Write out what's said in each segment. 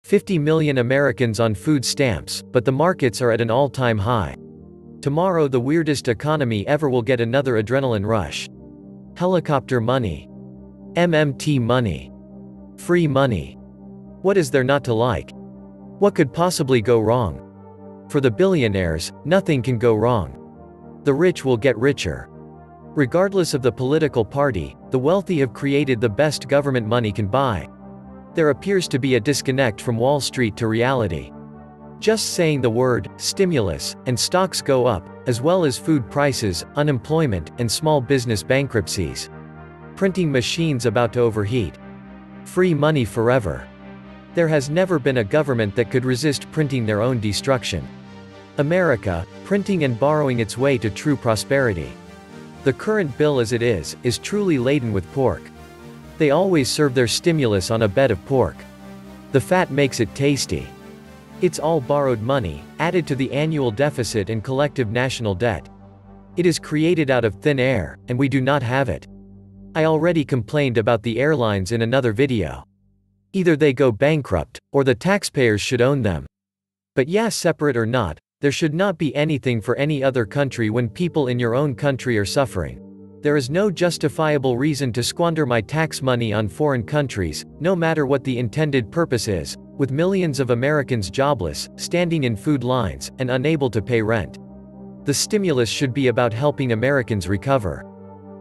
50 million Americans on food stamps, but the markets are at an all-time high. Tomorrow the weirdest economy ever will get another adrenaline rush. Helicopter money. MMT money. Free money. What is there not to like? What could possibly go wrong? For the billionaires, nothing can go wrong. The rich will get richer. Regardless of the political party, the wealthy have created the best government money can buy. There appears to be a disconnect from Wall Street to reality. Just saying the word, stimulus, and stocks go up, as well as food prices, unemployment, and small business bankruptcies. Printing machines about to overheat. Free money forever. There has never been a government that could resist printing their own destruction. America, printing and borrowing its way to true prosperity. The current bill as it is truly laden with pork. They always serve their stimulus on a bed of pork. The fat makes it tasty. It's all borrowed money, added to the annual deficit and collective national debt. It is created out of thin air, and we do not have it. I already complained about the airlines in another video. Either they go bankrupt, or the taxpayers should own them. But yeah, separate or not, there should not be anything for any other country when people in your own country are suffering. There is no justifiable reason to squander my tax money on foreign countries, no matter what the intended purpose is, with millions of Americans jobless, standing in food lines, and unable to pay rent. The stimulus should be about helping Americans recover.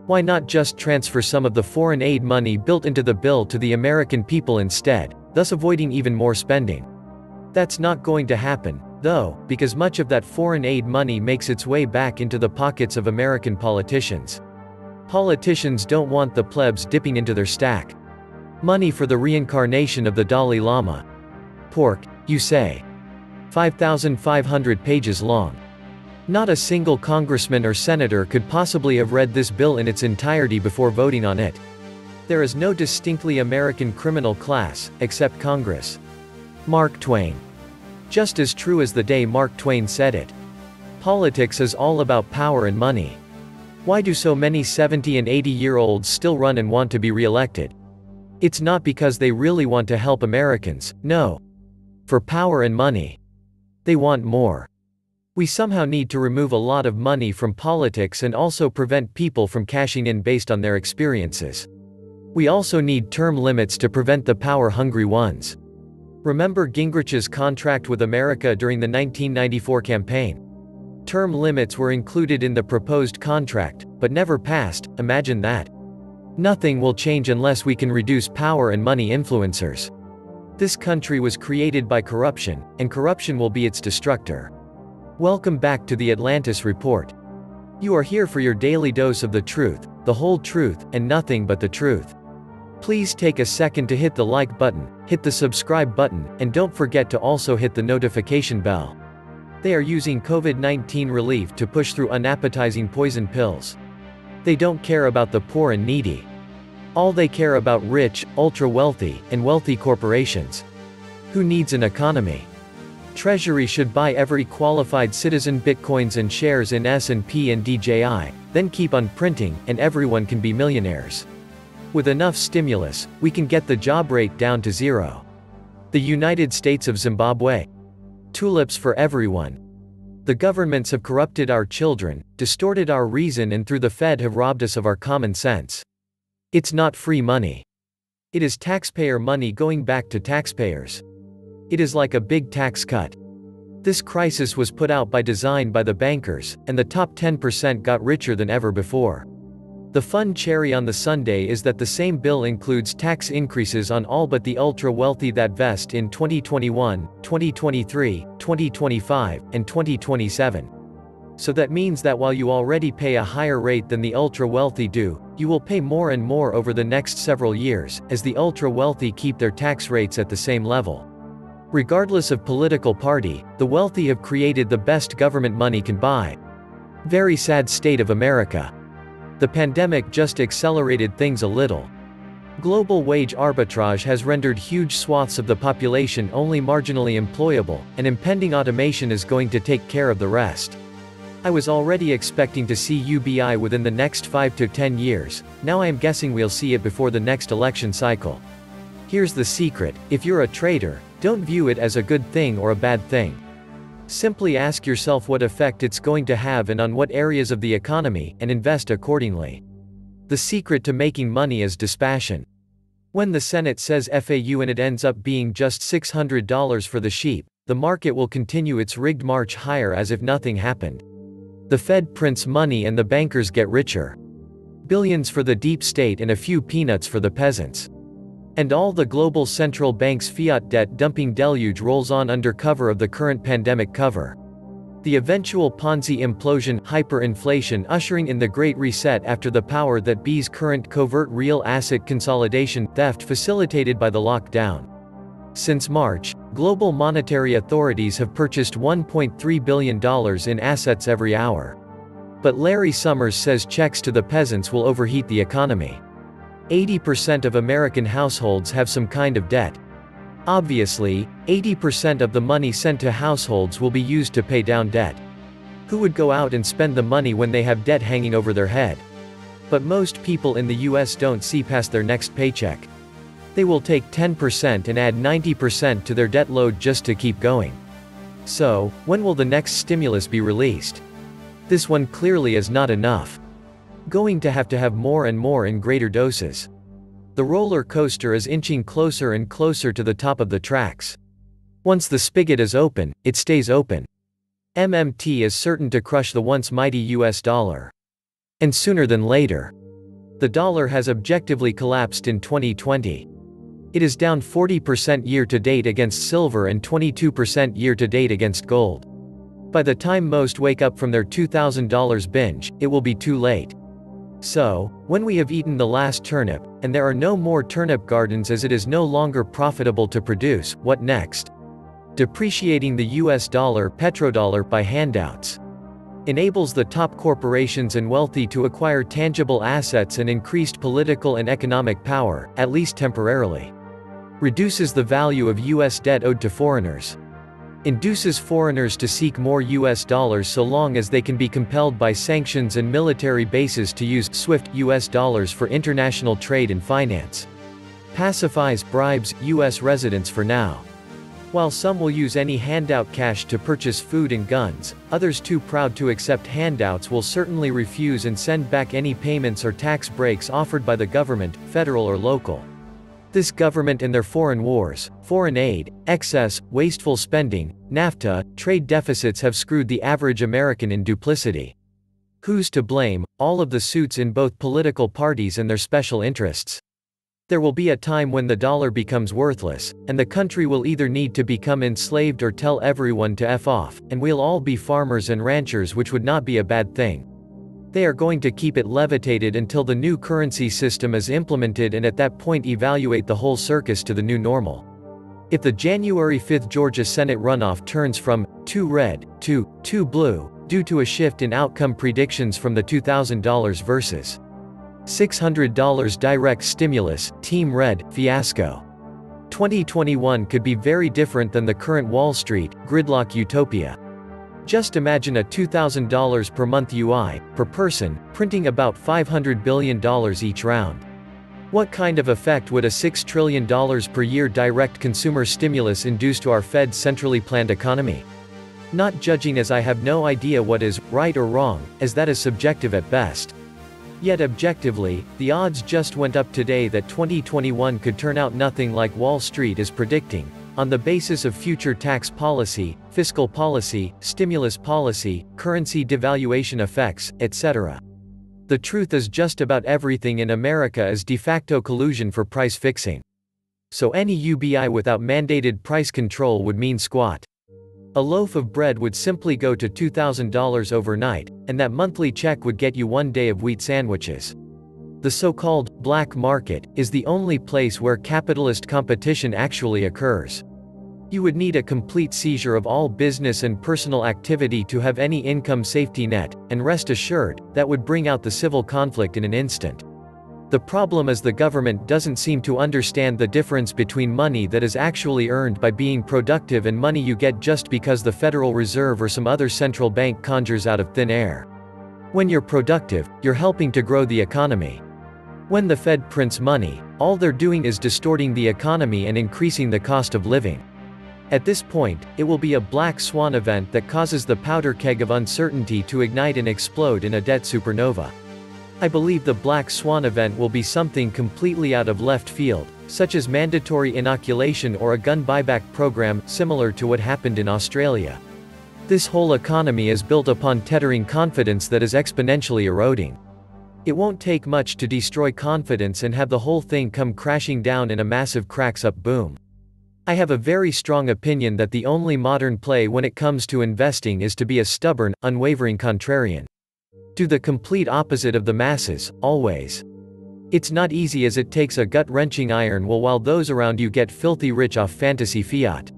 Why not just transfer some of the foreign aid money built into the bill to the American people instead, thus avoiding even more spending? That's not going to happen, though, because much of that foreign aid money makes its way back into the pockets of American politicians. Politicians don't want the plebs dipping into their stack. Money for the reincarnation of the Dalai Lama. Pork, you say? 5,500 pages long. Not a single congressman or senator could possibly have read this bill in its entirety before voting on it. There is no distinctly American criminal class, except Congress. Mark Twain. Just as true as the day Mark Twain said it. Politics is all about power and money. Why do so many 70 and 80-year-olds still run and want to be re-elected? It's not because they really want to help Americans, no. For power and money. They want more. We somehow need to remove a lot of money from politics and also prevent people from cashing in based on their experiences. We also need term limits to prevent the power-hungry ones. Remember Gingrich's contract with America during the 1994 campaign? Term limits were included in the proposed contract, but never passed. Imagine that. Nothing will change unless we can reduce power and money influencers. This country was created by corruption, and corruption will be its destructor. Welcome back to the Atlantis report. You are here for your daily dose of the truth, the whole truth, and nothing but the truth. Please take a second to hit the like button, hit the subscribe button, and don't forget to also hit the notification bell. They are using COVID-19 relief to push through unappetizing poison pills. They don't care about the poor and needy. All they care about rich, ultra-wealthy, and wealthy corporations. Who needs an economy? Treasury should buy every qualified citizen bitcoins and shares in S&P and DJI, then keep on printing, and everyone can be millionaires. With enough stimulus, we can get the job rate down to zero. The United States of Zimbabwe. Tulips for everyone. The governments have corrupted our children, distorted our reason, and through the Fed have robbed us of our common sense. It's not free money. It is taxpayer money going back to taxpayers. It is like a big tax cut. This crisis was put out by design by the bankers, and the top 10% got richer than ever before. The fun cherry on the sundae is that the same bill includes tax increases on all but the ultra-wealthy that vest in 2021, 2023, 2025, and 2027. So that means that while you already pay a higher rate than the ultra-wealthy do, you will pay more and more over the next several years, as the ultra-wealthy keep their tax rates at the same level. Regardless of political party, the wealthy have created the best government money can buy. Very sad state of America. The pandemic just accelerated things a little. Global wage arbitrage has rendered huge swaths of the population only marginally employable, and impending automation is going to take care of the rest. I was already expecting to see UBI within the next 5 to 10 years, now I am guessing we'll see it before the next election cycle. Here's the secret: if you're a trader, Don't view it as a good thing or a bad thing. Simply ask yourself what effect it's going to have and on what areas of the economy, and invest accordingly. The secret to making money is dispassion. When the Senate says FAU and it ends up being just $600 for the sheep, the market will continue its rigged march higher as if nothing happened. The Fed prints money and the bankers get richer. Billions for the deep state and a few peanuts for the peasants. And all the global central banks' fiat debt dumping deluge rolls on under cover of the current pandemic cover. The eventual Ponzi implosion, hyperinflation ushering in the Great Reset after the power that B's current covert real asset consolidation, theft facilitated by the lockdown. Since March, global monetary authorities have purchased $1.3 billion in assets every hour. But Larry Summers says checks to the peasants will overheat the economy. 80% of American households have some kind of debt. Obviously, 80% of the money sent to households will be used to pay down debt. Who would go out and spend the money when they have debt hanging over their head? But most people in the US don't see past their next paycheck. They will take 10% and add 90% to their debt load just to keep going. So, when will the next stimulus be released? This one clearly is not enough. Going to have more and more in greater doses. The roller coaster is inching closer and closer to the top of the tracks. Once the spigot is open, it stays open. MMT is certain to crush the once mighty US dollar. And sooner than later. The dollar has objectively collapsed in 2020. It is down 40% year-to-date against silver and 22% year-to-date against gold. By the time most wake up from their $2,000 binge, it will be too late. So, when we have eaten the last turnip, and there are no more turnip gardens as it is no longer profitable to produce, what next? Depreciating the US dollar, petrodollar, by handouts. Enables the top corporations and wealthy to acquire tangible assets and increased political and economic power, at least temporarily. Reduces the value of US debt owed to foreigners. Induces foreigners to seek more US dollars so long as they can be compelled by sanctions and military bases to use SWIFT US dollars for international trade and finance. Pacifies, bribes, US residents for now. While some will use any handout cash to purchase food and guns, others too proud to accept handouts will certainly refuse and send back any payments or tax breaks offered by the government, federal or local. This government and their foreign wars, foreign aid, excess, wasteful spending, NAFTA, trade deficits have screwed the average American in duplicity. Who's to blame? All of the suits in both political parties and their special interests. There will be a time when the dollar becomes worthless, and the country will either need to become enslaved or tell everyone to F off, and we'll all be farmers and ranchers, which would not be a bad thing. They are going to keep it levitated until the new currency system is implemented, and at that point evaluate the whole circus to the new normal. If the January 5 Georgia Senate runoff turns from 2 red to 2 blue, due to a shift in outcome predictions from the $2,000 versus $600 direct stimulus, Team Red, fiasco. 2021 could be very different than the current Wall Street, gridlock utopia. Just imagine a $2,000 per month UI, per person, printing about $500 billion each round. What kind of effect would a $6 trillion per year direct consumer stimulus induce to our Fed's centrally planned economy? Not judging, as I have no idea what is right or wrong, as that is subjective at best. Yet objectively, the odds just went up today that 2021 could turn out nothing like Wall Street is predicting, on the basis of future tax policy, fiscal policy, stimulus policy, currency devaluation effects, etc. The truth is just about everything in America is de facto collusion for price fixing. So any UBI without mandated price control would mean squat. A loaf of bread would simply go to $2,000 overnight, and that monthly check would get you 1 day of wheat sandwiches. The so-called black market is the only place where capitalist competition actually occurs. You would need a complete seizure of all business and personal activity to have any income safety net, and rest assured, that would bring out the civil conflict in an instant. The problem is the government doesn't seem to understand the difference between money that is actually earned by being productive and money you get just because the Federal Reserve or some other central bank conjures out of thin air. When you're productive, you're helping to grow the economy. When the Fed prints money, all they're doing is distorting the economy and increasing the cost of living. At this point, it will be a black swan event that causes the powder keg of uncertainty to ignite and explode in a debt supernova. I believe the black swan event will be something completely out of left field, such as mandatory inoculation or a gun buyback program, similar to what happened in Australia. This whole economy is built upon tethering confidence that is exponentially eroding. It won't take much to destroy confidence and have the whole thing come crashing down in a massive cracks-up boom. I have a very strong opinion that the only modern play when it comes to investing is to be a stubborn, unwavering contrarian. Do the complete opposite of the masses, always. It's not easy as it takes a gut-wrenching iron will while those around you get filthy rich off fantasy fiat.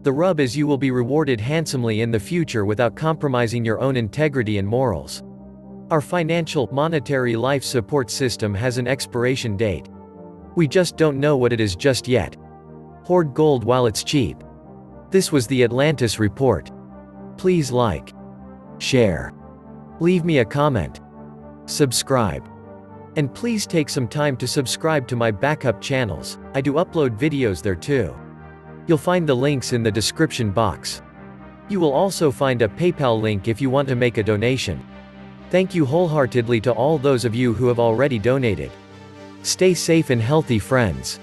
The rub is you will be rewarded handsomely in the future without compromising your own integrity and morals. Our financial, monetary life support system has an expiration date. We just don't know what it is just yet. Hoard gold while it's cheap. This was the Atlantis report. Please like, share, leave me a comment, subscribe. And please take some time to subscribe to my backup channels. I do upload videos there too. You'll find the links in the description box. You will also find a PayPal link if you want to make a donation. Thank you wholeheartedly to all those of you who have already donated. Stay safe and healthy, friends.